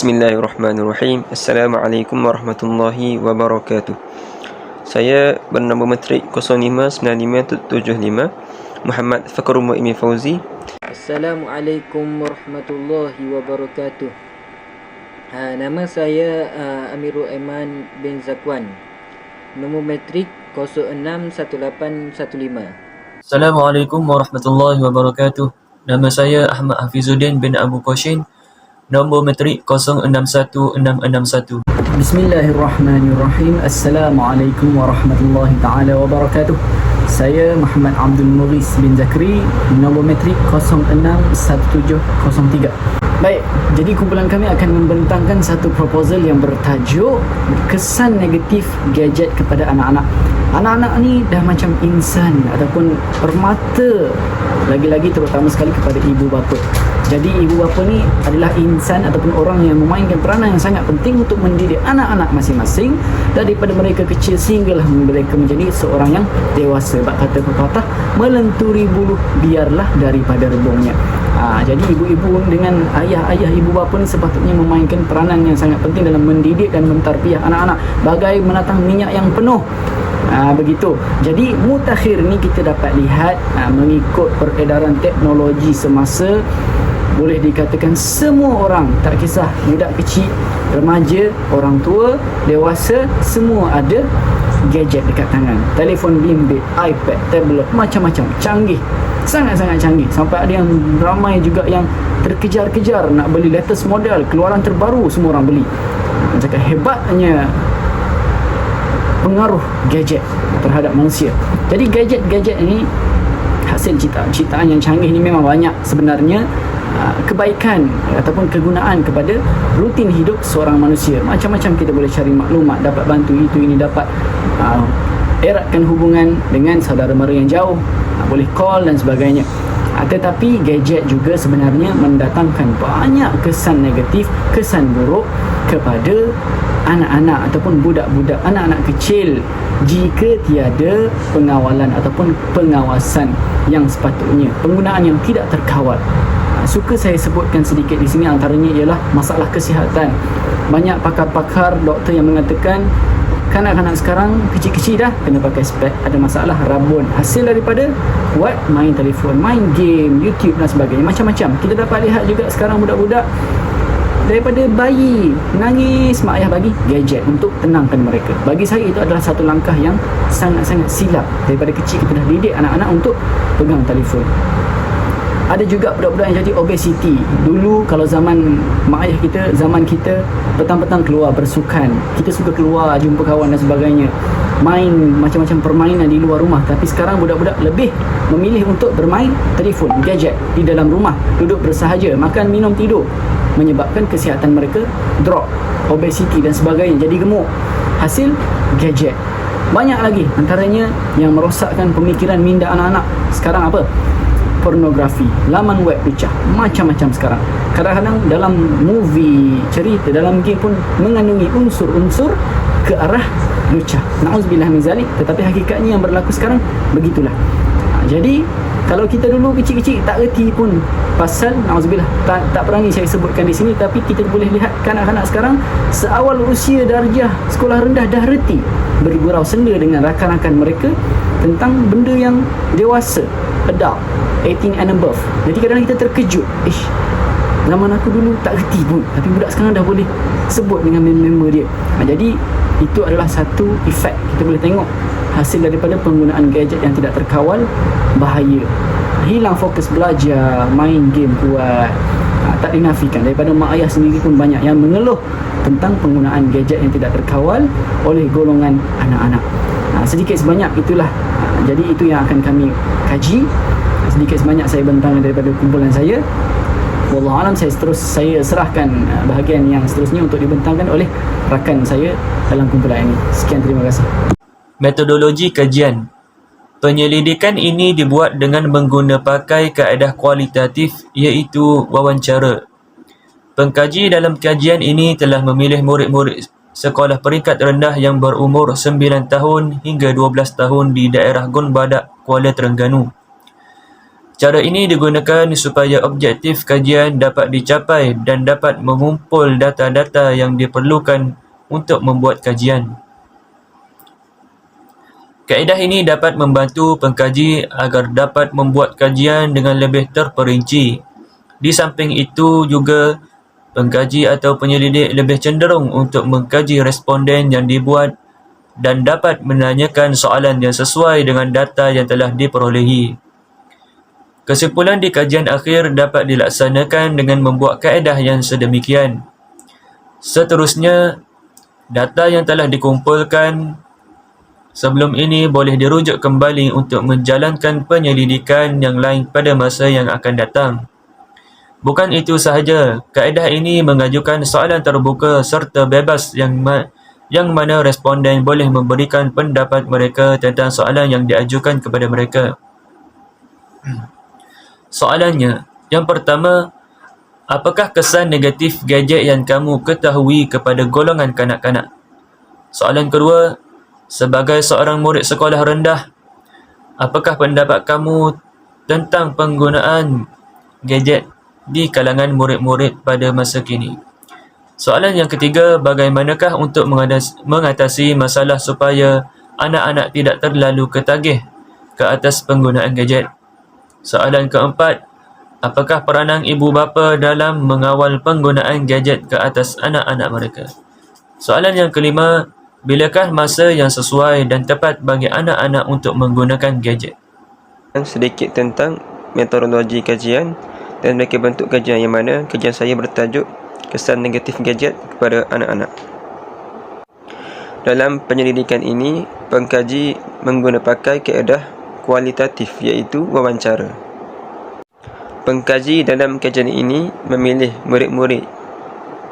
Bismillahirrahmanirrahim. Assalamualaikum warahmatullahi wabarakatuh. Saya bernama Metrik 059575 Muhammad Fakrul Mu'min Fauzi. Assalamualaikum warahmatullahi wabarakatuh. Nama saya Amirul Aiman bin Zakwan. Nombor metrik 061815. Assalamualaikum warahmatullahi wabarakatuh. Nama saya Ahmad Hafizuddin bin Abu Qashin. Nombor metrik 061661. Bismillahirrahmanirrahim. Assalamualaikum warahmatullahi taala wabarakatuh. Saya Muhammad Abdul Mughis bin Zakri. Nombor metrik 061703. Baik, jadi kumpulan kami akan membentangkan satu proposal yang bertajuk kesan negatif gadget kepada anak-anak. Anak-anak ni dah macam insan ataupun permata, lagi-lagi terutama sekali kepada ibu bapa. Jadi ibu bapa ni adalah insan ataupun orang yang memainkan peranan yang sangat penting untuk mendidik anak-anak masing-masing daripada mereka kecil sehinggalah mereka menjadi seorang yang dewasa. Bak kata pepatah, melenturi buluh biarlah daripada rebungnya. Jadi ibu-ibu dengan ayah-ayah ibu bapa ni sepatutnya memainkan peranan yang sangat penting dalam mendidik dan mentarbiah anak-anak bagai menatang minyak yang penuh. Begitu. Jadi mutakhir ni kita dapat lihat mengikut peredaran teknologi semasa, boleh dikatakan semua orang, tak kisah budak kecil, remaja, orang tua, dewasa, semua ada gadget dekat tangan. Telefon bimbit, iPad, tablet, macam-macam, canggih, sangat-sangat canggih. Sampai ada yang ramai juga yang terkejar-kejar nak beli latest model, keluaran terbaru, semua orang beli. Cakap hebatnya pengaruh gadget terhadap manusia. Jadi gadget-gadget ni hasil ciptaan yang canggih ni memang banyak sebenarnya. Kebaikan ataupun kegunaan kepada rutin hidup seorang manusia, macam-macam kita boleh cari maklumat, dapat bantu itu ini, dapat eratkan hubungan dengan saudara mara yang jauh, boleh call dan sebagainya. Tetapi gadget juga sebenarnya mendatangkan banyak kesan negatif, kesan buruk kepada anak-anak ataupun budak-budak, anak-anak kecil jika tiada pengawalan ataupun pengawasan yang sepatutnya, penggunaan yang tidak terkawal. Suka saya sebutkan sedikit di sini, antaranya ialah masalah kesihatan. Banyak pakar-pakar doktor yang mengatakan kanak-kanak sekarang kecil-kecil dah kena pakai spek, ada masalah rabun hasil daripada buat main telefon, main game, YouTube dan sebagainya, macam-macam. Kita dapat lihat juga sekarang budak-budak daripada bayi nangis, mak ayah bagi gadget untuk tenangkan mereka. Bagi saya itu adalah satu langkah yang sangat-sangat silap. Daripada kecil kita dah didik anak-anak untuk pegang telefon. Ada juga budak-budak yang jadi obesity. Dulu kalau zaman mak ayah kita, zaman kita petang-petang keluar bersukan, kita suka keluar jumpa kawan dan sebagainya, main macam-macam permainan di luar rumah. Tapi sekarang budak-budak lebih memilih untuk bermain telefon, gadget di dalam rumah, duduk bersahaja, makan, minum, tidur, menyebabkan kesihatan mereka drop, obesity dan sebagainya, jadi gemuk. Hasil gadget. Banyak lagi antaranya yang merosakkan pemikiran minda anak-anak. Sekarang apa? Pornografi, laman web pecah, macam-macam sekarang. Kadang-kadang dalam movie, cerita, dalam game pun mengandungi unsur-unsur ke arah lucah. Na'udzubillah min zalik. Tetapi hakikatnya yang berlaku sekarang begitulah. Jadi kalau kita dulu kecil-kecil tak reti pun pasal, na'udzubillah, tak berani saya sebutkan di sini, tapi kita boleh lihat kanak-kanak sekarang seawal usia darjah sekolah rendah dah reti bergurau senda dengan rakan-rakan mereka tentang benda yang dewasa, adult, 18 and above. Jadi kadang-kadang kita terkejut, zaman aku dulu tak reti pun, tapi budak sekarang dah boleh sebut dengan member dia. Jadi itu adalah satu efek kita boleh tengok hasil daripada penggunaan gadget yang tidak terkawal, bahaya. Hilang fokus belajar, main game kuat. Tak dinafikan, daripada mak ayah sendiri pun banyak yang mengeluh tentang penggunaan gadget yang tidak terkawal oleh golongan anak-anak. Sedikit sebanyak itulah. Jadi itu yang akan kami kaji. Sedikit sebanyak saya bentangkan daripada kumpulan saya. Wallahualam, saya serahkan bahagian yang seterusnya untuk dibentangkan oleh rakan saya dalam kumpulan ini. Sekian, terima kasih. Metodologi kajian. Penyelidikan ini dibuat dengan pakai kaedah kualitatif, iaitu wawancara. Pengkaji dalam kajian ini telah memilih murid-murid sekolah peringkat rendah yang berumur 9 tahun hingga 12 tahun di daerah Gun Badak, Kuala Terengganu. Cara ini digunakan supaya objektif kajian dapat dicapai dan dapat mengumpul data-data yang diperlukan untuk membuat kajian. Kaedah ini dapat membantu pengkaji agar dapat membuat kajian dengan lebih terperinci. Di samping itu juga, pengkaji atau penyelidik lebih cenderung untuk mengkaji responden yang dibuat dan dapat menanyakan soalan yang sesuai dengan data yang telah diperolehi. Kesimpulan di kajian akhir dapat dilaksanakan dengan membuat kaedah yang sedemikian. Seterusnya, data yang telah dikumpulkan sebelum ini boleh dirujuk kembali untuk menjalankan penyelidikan yang lain pada masa yang akan datang. Bukan itu sahaja, kaedah ini mengajukan soalan terbuka serta bebas yang mana responden boleh memberikan pendapat mereka tentang soalan yang diajukan kepada mereka. Soalannya, yang pertama, apakah kesan negatif gadget yang kamu ketahui kepada golongan kanak-kanak? Soalan kedua, sebagai seorang murid sekolah rendah, apakah pendapat kamu tentang penggunaan gadget di kalangan murid-murid pada masa kini? Soalan yang ketiga, bagaimanakah untuk mengatasi masalah supaya anak-anak tidak terlalu ketagih ke atas penggunaan gadget? Soalan keempat, apakah peranan ibu bapa dalam mengawal penggunaan gadget ke atas anak-anak mereka? Soalan yang kelima, bilakah masa yang sesuai dan tepat bagi anak-anak untuk menggunakan gadget? Sedikit tentang metodologi kajian dan mereka bentuk kajian yang mana kajian saya bertajuk kesan negatif gadget kepada anak-anak. Dalam penyelidikan ini, pengkaji pakai kaedah kualitatif iaitu wawancara. Pengkaji dalam kajian ini memilih murid-murid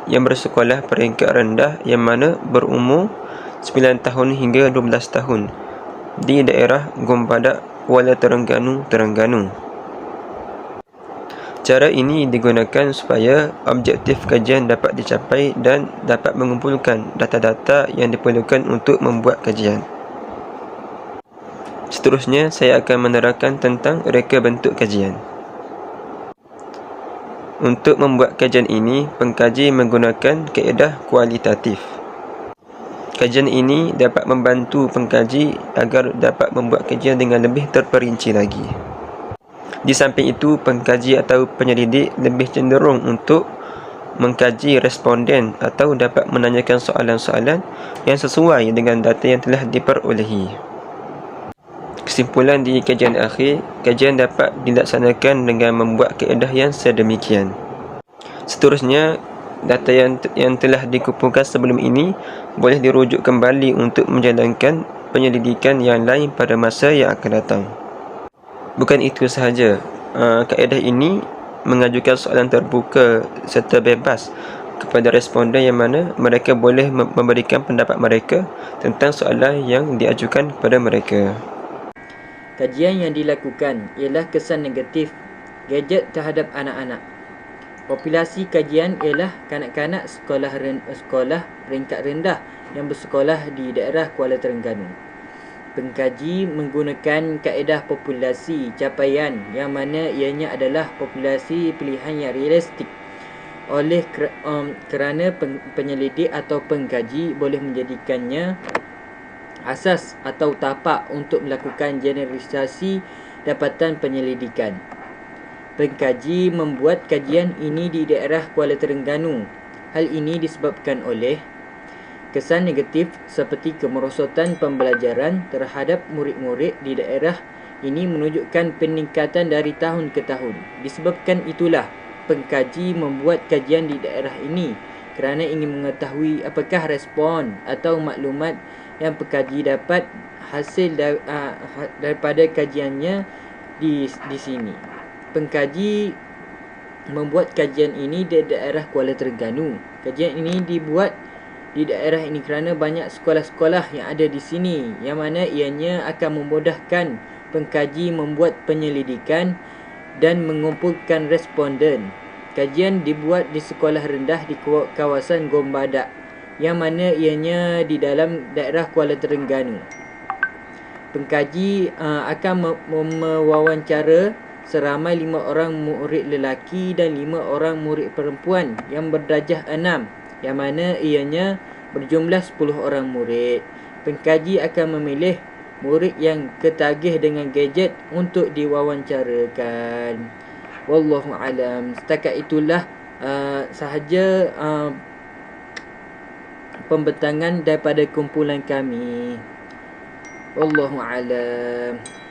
yang bersekolah peringkat rendah yang mana berumur 9 tahun hingga 12 tahun di daerah Gombadak, Kuala Terengganu. Cara ini digunakan supaya objektif kajian dapat dicapai dan dapat mengumpulkan data-data yang diperlukan untuk membuat kajian. Seterusnya, saya akan menerangkan tentang reka bentuk kajian. Untuk membuat kajian ini, pengkaji menggunakan kaedah kualitatif. Kajian ini dapat membantu pengkaji agar dapat membuat kajian dengan lebih terperinci lagi. Di samping itu, pengkaji atau penyelidik lebih cenderung untuk mengkaji responden atau dapat menanyakan soalan-soalan yang sesuai dengan data yang telah diperolehi. Kesimpulan di kajian akhir, kajian dapat dilaksanakan dengan membuat kaedah yang sedemikian. Seterusnya, data yang telah dikumpulkan sebelum ini boleh dirujuk kembali untuk menjalankan penyelidikan yang lain pada masa yang akan datang. Bukan itu sahaja, kaedah ini mengajukan soalan terbuka serta bebas kepada responden yang mana mereka boleh memberikan pendapat mereka tentang soalan yang diajukan kepada mereka. Kajian yang dilakukan ialah kesan negatif gadget terhadap anak-anak. Populasi kajian ialah kanak-kanak sekolah peringkat rendah yang bersekolah di daerah Kuala Terengganu. Pengkaji menggunakan kaedah populasi capaian yang mana ianya adalah populasi pilihan yang realistik. Kerana penyelidik atau pengkaji boleh menjadikannya asas atau tapak untuk melakukan generalisasi dapatan penyelidikan. Pengkaji membuat kajian ini di daerah Kuala Terengganu. Hal ini disebabkan oleh kesan negatif seperti kemerosotan pembelajaran terhadap murid-murid di daerah ini menunjukkan peningkatan dari tahun ke tahun. Disebabkan itulah, pengkaji membuat kajian di daerah ini kerana ingin mengetahui apakah respon atau maklumat yang pengkaji dapat hasil daripada kajiannya di sini. Pengkaji membuat kajian ini di daerah Kuala Terengganu. Kajian ini dibuat di daerah ini kerana banyak sekolah-sekolah yang ada di sini, yang mana ianya akan memudahkan pengkaji membuat penyelidikan dan mengumpulkan responden. Kajian dibuat di sekolah rendah di kawasan Gombadak, yang mana ianya di dalam daerah Kuala Terengganu. Pengkaji akan mewawancara seramai 5 orang murid lelaki dan 5 orang murid perempuan yang berdarjah 6, yang mana ianya berjumlah 10 orang murid. Pengkaji akan memilih murid yang ketagih dengan gadget untuk diwawancarakan. Wallahu alam. Setakat itulah sahaja pembentangan daripada kumpulan kami. Wallahu alam.